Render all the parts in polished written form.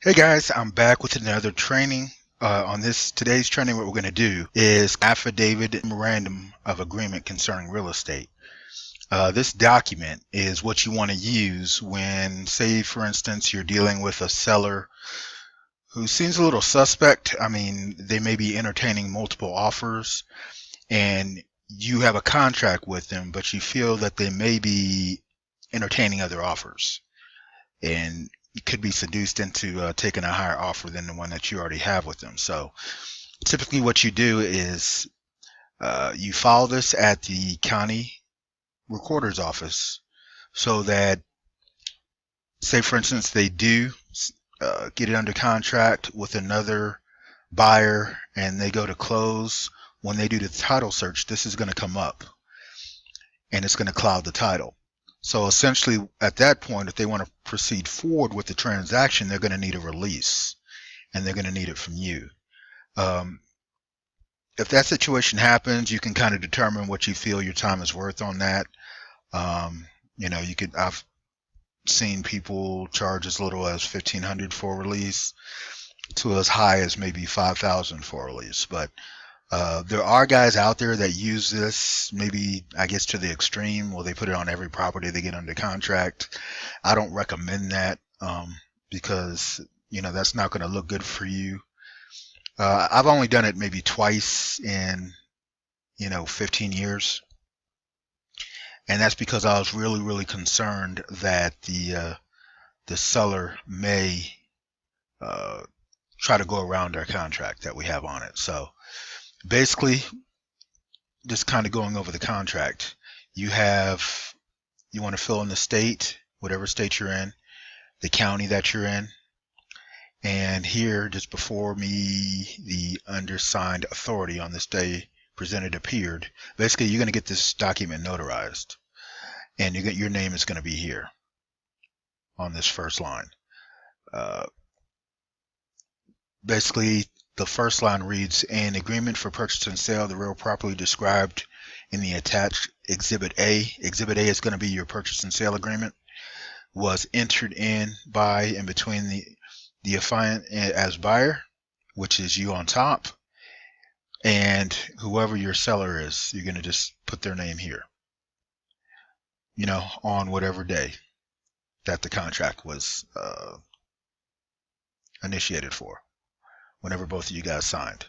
Hey guys, I'm back with another training. On today's training, what we're going to do is affidavit memorandum of agreement concerning real estate. This document is what you want to use when, say, for instance, you're dealing with a seller who seems a little suspect. I mean, they may be entertaining multiple offers, and you have a contract with them, but you feel that they may be entertaining other offers. And you could be seduced into taking a higher offer than the one that you already have with them. So typically what you do is you file this at the county recorder's office so that, say for instance, they do get it under contract with another buyer and they go to close. When they do the title search, this is going to come up and it's going to cloud the title. So essentially, at that point, if they want to proceed forward with the transaction, they're going to need a release, and they're going to need it from you. If that situation happens, you can kind of determine what you feel your time is worth on that. I've seen people charge as little as $1,500 for a release to as high as maybe $5,000 for a release. But there are guys out there that use this, maybe, I guess, to the extreme. Well, they put it on every property they get under contract. I don't recommend that because, that's not going to look good for you. I've only done it maybe twice in, 15 years. And that's because I was really, really concerned that the seller may try to go around our contract that we have on it. So basically, just kind of going over the contract, you want to fill in the state, whatever state you're in, the county that you're in, and here, just before me, the undersigned authority on this day presented appeared. Basically, you're going to get this document notarized, and your name is going to be here on this first line. Basically, the first line reads, an agreement for purchase and sale of the real property described in the attached Exhibit A. Exhibit A is going to be your purchase and sale agreement, was entered in by and between the affiant as buyer, which is you on top, and whoever your seller is. You're going to just put their name here, on whatever day that the contract was initiated for, whenever both of you guys signed.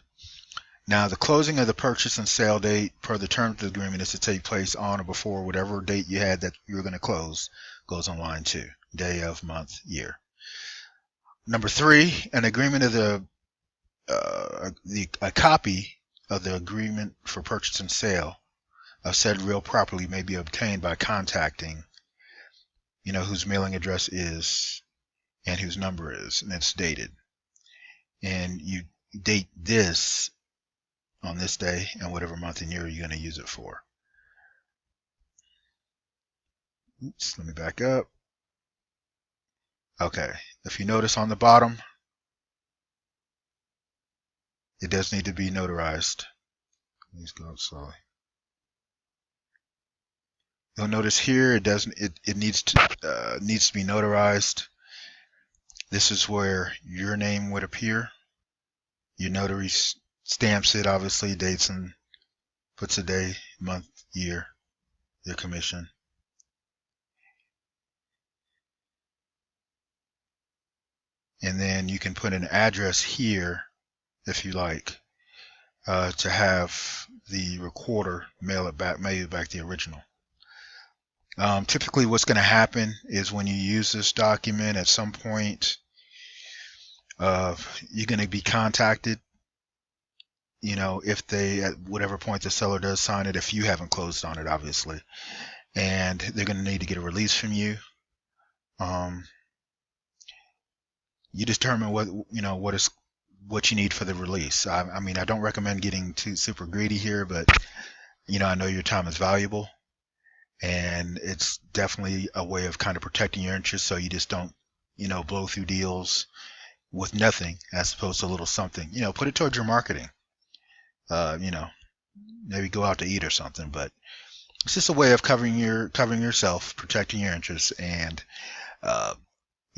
Now, the closing of the purchase and sale date per the terms of the agreement is to take place on or before whatever date you had that you were going to close goes on line 2, day of, month, year. Number 3, an agreement of a copy of the agreement for purchase and sale of said real property may be obtained by contacting, whose mailing address is and whose number is, and it's dated. And you date this on this day and whatever month and year you're going to use it for. Oops, let me back up. Okay, if you notice on the bottom, it does need to be notarized. Let's go up slowly. You'll notice here it needs to be notarized. This is where your name would appear. Your notary stamps it, obviously, dates and puts a day, month, year, their commission. And then you can put an address here, if you like, to have the recorder mail you back the original. Typically what's going to happen is when you use this document, at some point you're going to be contacted, if they, at whatever point the seller does sign it, if you haven't closed on it, obviously, and they're going to need to get a release from you. You determine what you need for the release. I mean, I don't recommend getting too super greedy here, but I know your time is valuable, and it's definitely a way of kind of protecting your interests, so you just don't blow through deals with nothing as opposed to a little something. Put it towards your marketing. Maybe go out to eat or something, but it's just a way of covering yourself, protecting your interests, and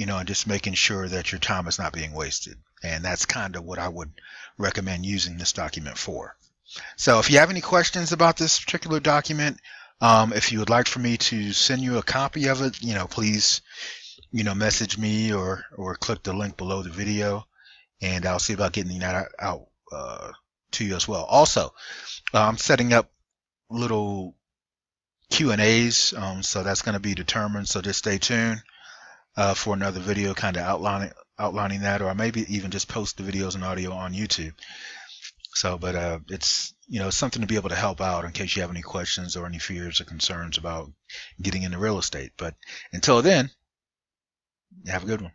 and just making sure that your time is not being wasted. And that's kind of what I would recommend using this document for. So if you have any questions about this particular document, if you would like for me to send you a copy of it, please, message me or click the link below the video, and I'll see about getting that out to you as well. Also, I'm setting up little Q&As, so that's going to be determined. So just stay tuned for another video kind of outlining that, or maybe even just post the videos and audio on YouTube. So, but it's something to be able to help out in case you have any questions or any fears or concerns about getting into real estate. But until then, have a good one.